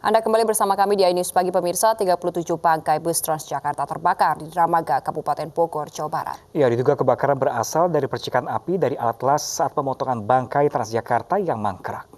Anda kembali bersama kami di iNews Pagi pemirsa. 37 bangkai bus Transjakarta terbakar di Dramaga, Kabupaten Bogor, Jawa Barat. Ya, diduga kebakaran berasal dari percikan api dari alat las saat pemotongan bangkai Transjakarta yang mangkrak.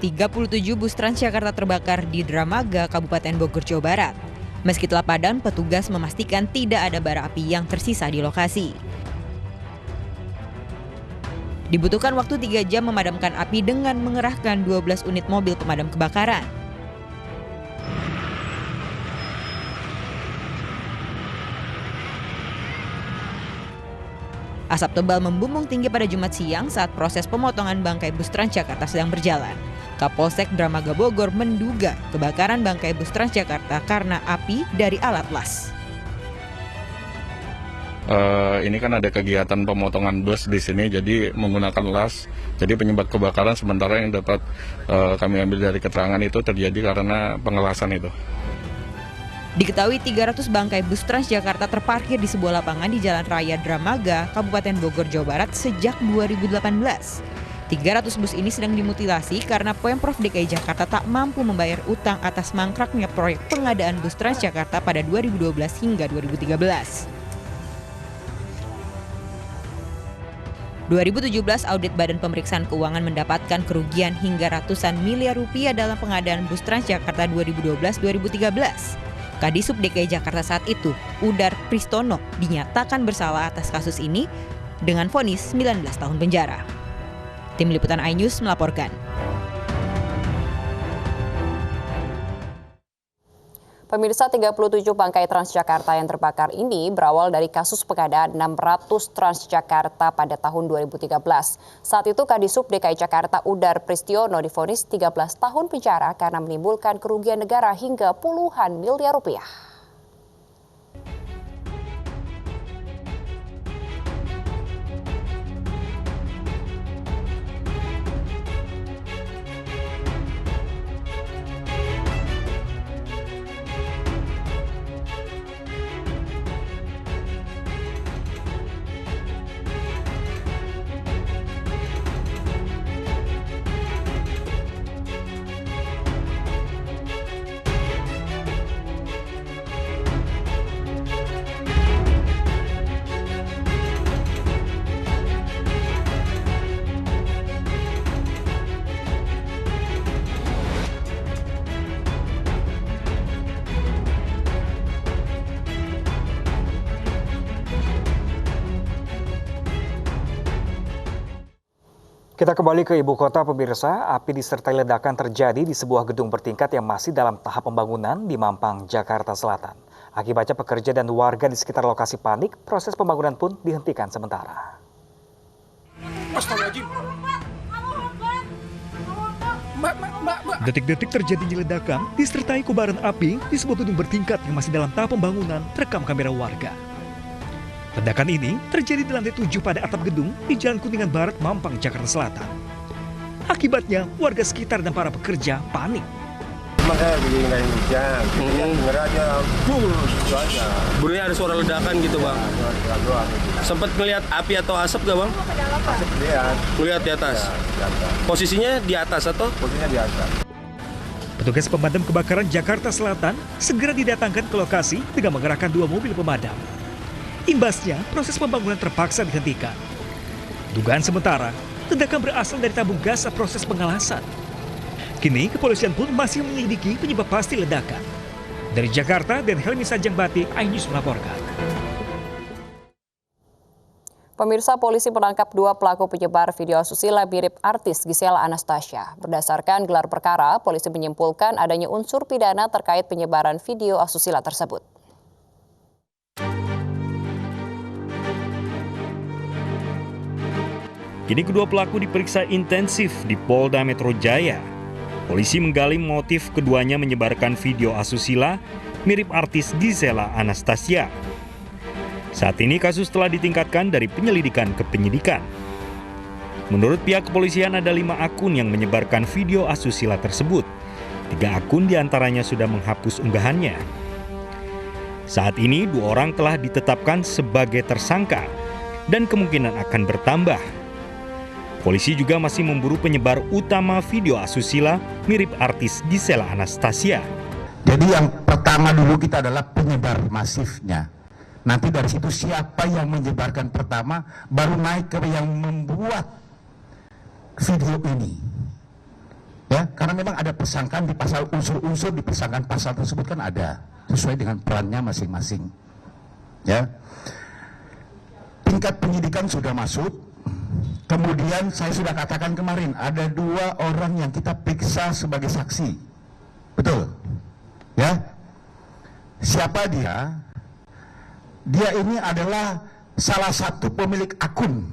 "37 bus Transjakarta terbakar di Dramaga, Kabupaten Bogor, Jawa Barat. Meski telah padam, petugas memastikan tidak ada bara api yang tersisa di lokasi. Dibutuhkan waktu 3 jam memadamkan api dengan mengerahkan 12 unit mobil pemadam kebakaran. Asap tebal membumbung tinggi pada Jumat siang saat proses pemotongan bangkai bus Transjakarta sedang berjalan. Kapolsek Dramaga Bogor menduga kebakaran bangkai bus Transjakarta karena api dari alat las. Ini kan ada kegiatan pemotongan bus di sini, jadi menggunakan las. Jadi penyebab kebakaran sementara yang dapat kami ambil dari keterangan itu terjadi karena pengelasan itu. Diketahui 300 bangkai bus Transjakarta terparkir di sebuah lapangan di Jalan Raya Dramaga, Kabupaten Bogor, Jawa Barat sejak 2018. 300 bus ini sedang dimutilasi karena Pemprov DKI Jakarta tak mampu membayar utang atas mangkraknya proyek pengadaan bus Transjakarta pada 2012 hingga 2013. 2017, audit Badan Pemeriksaan Keuangan mendapatkan kerugian hingga ratusan miliar rupiah dalam pengadaan bus Transjakarta 2012-2013. Kadisub DKI Jakarta saat itu, Udar Pristono, dinyatakan bersalah atas kasus ini dengan vonis 19 tahun penjara. Tim Liputan iNews melaporkan. Pemirsa, 37 bangkai Transjakarta yang terbakar ini berawal dari kasus pengadaan 600 Transjakarta pada tahun 2013. Saat itu Kadisub DKI Jakarta Udar Pristiono divonis 13 tahun penjara karena menimbulkan kerugian negara hingga puluhan miliar rupiah. Kita kembali ke ibu kota pemirsa. Api disertai ledakan terjadi di sebuah gedung bertingkat yang masih dalam tahap pembangunan di Mampang, Jakarta Selatan. Akibatnya pekerja dan warga di sekitar lokasi panik, proses pembangunan pun dihentikan sementara. Detik-detik terjadinya ledakan disertai kobaran api di sebuah gedung bertingkat yang masih dalam tahap pembangunan terekam kamera warga. Ledakan ini terjadi di lantai 7 pada atap gedung di Jalan Kuningan Barat, Mampang, Jakarta Selatan. Akibatnya warga sekitar dan para pekerja panik. Makanya begini nggak hujan, denger aja, itu aja. Bunyinya ada suara ledakan gitu bang. Sempat melihat api atau asap gak bang? Asap lihat. Melihat di atas. Ya, di atas. Posisinya di atas atau? Posisinya di atas. Petugas pemadam kebakaran Jakarta Selatan segera didatangkan ke lokasi dengan mengerahkan 2 mobil pemadam. Imbasnya, proses pembangunan terpaksa dihentikan. Dugaan sementara, ledakan berasal dari tabung gas saat proses pengelasan. Kini, kepolisian pun masih menyelidiki penyebab pasti ledakan. Dari Jakarta, dan Helmi Sanjangbati, iNews melaporkan. Pemirsa, polisi menangkap 2 pelaku penyebar video asusila mirip artis Gisela Anastasia. Berdasarkan gelar perkara, polisi menyimpulkan adanya unsur pidana terkait penyebaran video asusila tersebut. Kini kedua pelaku diperiksa intensif di Polda Metro Jaya. Polisi menggali motif keduanya menyebarkan video asusila mirip artis Gisela Anastasia. Saat ini kasus telah ditingkatkan dari penyelidikan ke penyidikan. Menurut pihak kepolisian ada 5 akun yang menyebarkan video asusila tersebut. 3 akun diantaranya sudah menghapus unggahannya. Saat ini 2 orang telah ditetapkan sebagai tersangka dan kemungkinan akan bertambah. Polisi juga masih memburu penyebar utama video asusila mirip artis Gisela Anastasia. Jadi yang pertama dulu kita adalah penyebar masifnya. Nanti dari situ siapa yang menyebarkan pertama, baru naik ke yang membuat video ini. Ya, karena memang ada persangkaan di pasal, unsur-unsur di persangkaan pasal tersebut kan ada, sesuai dengan perannya masing-masing. Ya, tingkat penyidikan sudah masuk. Kemudian saya sudah katakan kemarin, ada 2 orang yang kita periksa sebagai saksi. Betul? Ya. Siapa dia? Dia ini adalah salah satu pemilik akun.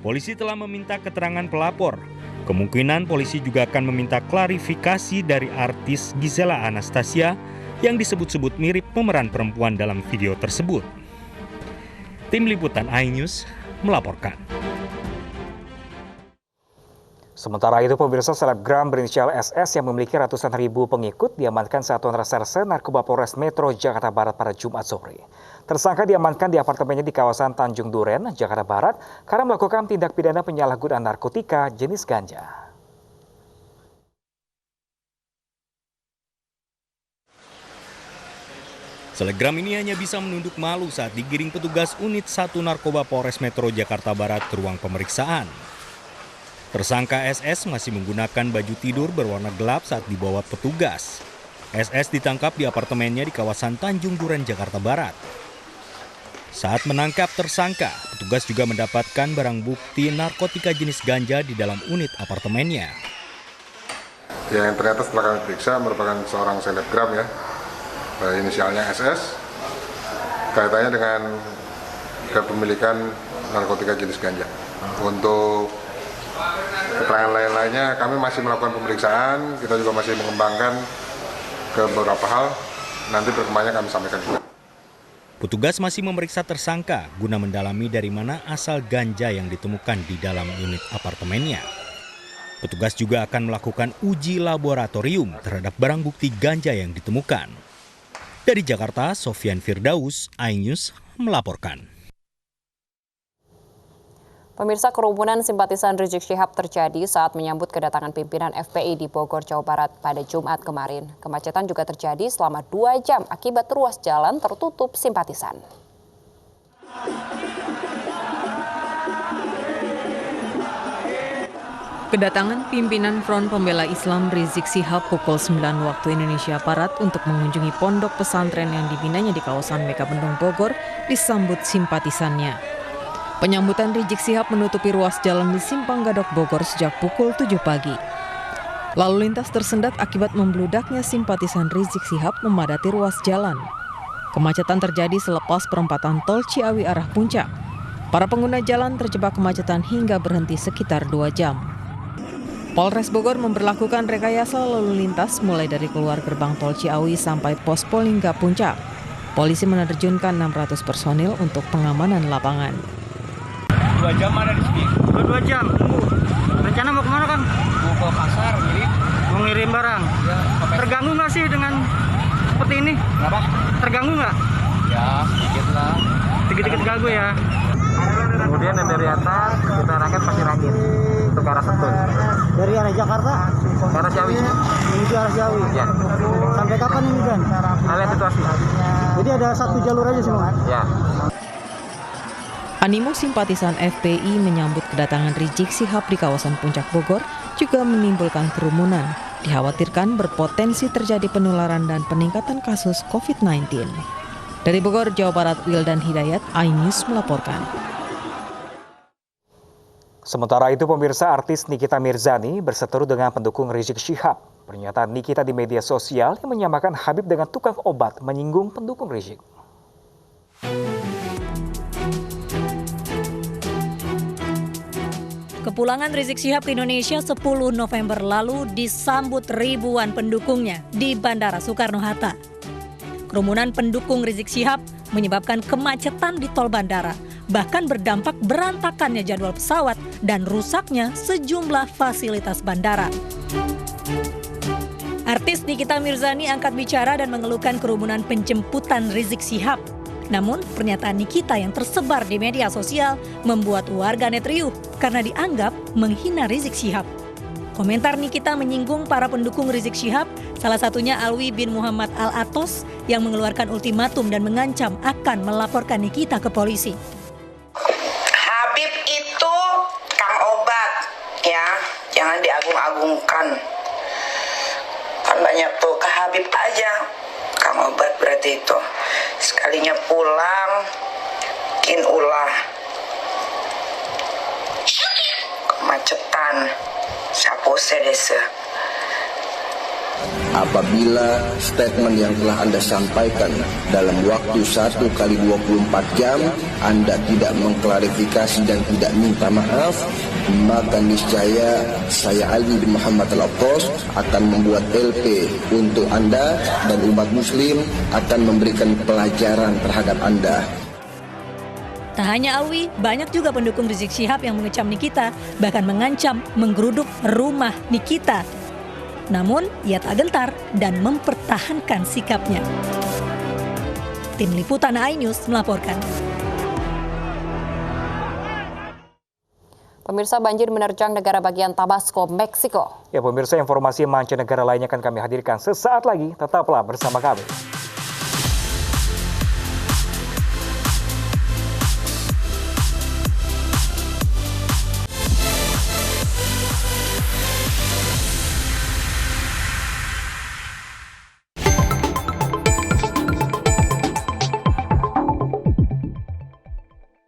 Polisi telah meminta keterangan pelapor. Kemungkinan polisi juga akan meminta klarifikasi dari artis Gisela Anastasia yang disebut-sebut mirip pemeran perempuan dalam video tersebut. Tim Liputan iNews melaporkan. Sementara itu, pemirsa, selebgram berinisial SS yang memiliki ratusan ribu pengikut diamankan Satuan Reserse Narkoba Polres Metro Jakarta Barat pada Jumat sore. Tersangka diamankan di apartemennya di kawasan Tanjung Duren, Jakarta Barat, karena melakukan tindak pidana penyalahgunaan narkotika jenis ganja. Selebgram ini hanya bisa menunduk malu saat digiring petugas unit 1 Narkoba Polres Metro Jakarta Barat ke ruang pemeriksaan. Tersangka SS masih menggunakan baju tidur berwarna gelap saat dibawa petugas. SS ditangkap di apartemennya di kawasan Tanjung Duren, Jakarta Barat. Saat menangkap tersangka, petugas juga mendapatkan barang bukti narkotika jenis ganja di dalam unit apartemennya. Yang ternyata setelah kami periksa merupakan seorang selebgram ya, inisialnya SS, kaitannya dengan kepemilikan narkotika jenis ganja. Untuk keterangan lain-lainnya kami masih melakukan pemeriksaan, kita juga masih mengembangkan ke beberapa hal, nanti perkembangannya kami sampaikan juga. Petugas masih memeriksa tersangka guna mendalami dari mana asal ganja yang ditemukan di dalam unit apartemennya. Petugas juga akan melakukan uji laboratorium terhadap barang bukti ganja yang ditemukan. Dari Jakarta, Sofyan Firdaus, iNews melaporkan. Pemirsa, kerumunan simpatisan Rizik Syihab terjadi saat menyambut kedatangan pimpinan FPI di Bogor, Jawa Barat pada Jumat kemarin. Kemacetan juga terjadi selama 2 jam akibat ruas jalan tertutup simpatisan. Kedatangan pimpinan Front Pembela Islam Rizik Syihab pukul 9 waktu Indonesia Barat untuk mengunjungi pondok pesantren yang dibinanya di kawasan Megabendung Bogor disambut simpatisannya. Penyambutan Rizik Syihab menutupi ruas jalan di Simpang Gadok Bogor sejak pukul 7 pagi. Lalu lintas tersendat akibat membludaknya simpatisan Rizik Syihab memadati ruas jalan. Kemacetan terjadi selepas perempatan tol Ciawi arah Puncak. Para pengguna jalan terjebak kemacetan hingga berhenti sekitar 2 jam. Polres Bogor memberlakukan rekayasa lalu lintas mulai dari keluar gerbang tol Ciawi sampai pos Polingga Puncak. Polisi menerjunkan 600 personil untuk pengamanan lapangan. 2 jam ada di sini. 2 jam. Rencana mau kemana, Kang? Mau ke pasar, mau ngirim barang. Ya, terganggu nggak sih dengan seperti ini? Kenapa? Terganggu nggak? Ya, sedikit lah. Sedikit ganggu ya. Kemudian dari atas kita raket Pasir Angin untuk arah Sentul. Dari arah Jakarta? Ke arah Ciawi. Menuju arah Ciawi. Ya. Sampai kapan ini, Dan? Lihat situasi. Jadi ada 1 jalur aja semua? Ya. Animo simpatisan FPI menyambut kedatangan Rizik Syihab di kawasan Puncak Bogor juga menimbulkan kerumunan. Dikhawatirkan berpotensi terjadi penularan dan peningkatan kasus COVID-19. Dari Bogor, Jawa Barat, Wildan Hidayat, iNews melaporkan. Sementara itu, pemirsa, artis Nikita Mirzani berseteru dengan pendukung Rizik Syihab. Pernyataan Nikita di media sosial yang menyamakan Habib dengan tukang obat menyinggung pendukung Rizik. Kepulangan Rizik Syihab ke Indonesia 10 November lalu disambut ribuan pendukungnya di Bandara Soekarno-Hatta. Kerumunan pendukung Rizik Syihab menyebabkan kemacetan di tol bandara, bahkan berdampak berantakannya jadwal pesawat dan rusaknya sejumlah fasilitas bandara. Artis Nikita Mirzani angkat bicara dan mengeluhkan kerumunan penjemputan Rizik Syihab. Namun, pernyataan Nikita yang tersebar di media sosial membuat warganet riuh karena dianggap menghina Rizik Syihab. Komentar Nikita menyinggung para pendukung Rizik Syihab, salah satunya Alwi bin Muhammad Al-Atos yang mengeluarkan ultimatum dan mengancam akan melaporkan Nikita ke polisi. Habib itu Kang Obat, ya, jangan diagung-agungkan. Kan banyak tuh ke Habib aja, Kang Obat berarti itu. Sekalinya pulang, bikin ulah. Kemacetan, sapu sedese. Apabila statement yang telah Anda sampaikan dalam waktu 1 kali 24 jam Anda tidak mengklarifikasi dan tidak minta maaf, maka niscaya saya Alwi bin Muhammad Al-Atos akan membuat LP untuk Anda dan umat muslim, akan memberikan pelajaran terhadap Anda. Tak hanya Alwi, banyak juga pendukung Rizik Syihab yang mengecam Nikita, bahkan mengancam menggeruduk rumah Nikita. Namun, ia tak gentar dan mempertahankan sikapnya. Tim Liputan iNews melaporkan. Pemirsa, banjir menerjang negara bagian Tabasco, Meksiko. Ya pemirsa, informasi mancanegara lainnya akan kami hadirkan sesaat lagi. Tetaplah bersama kami.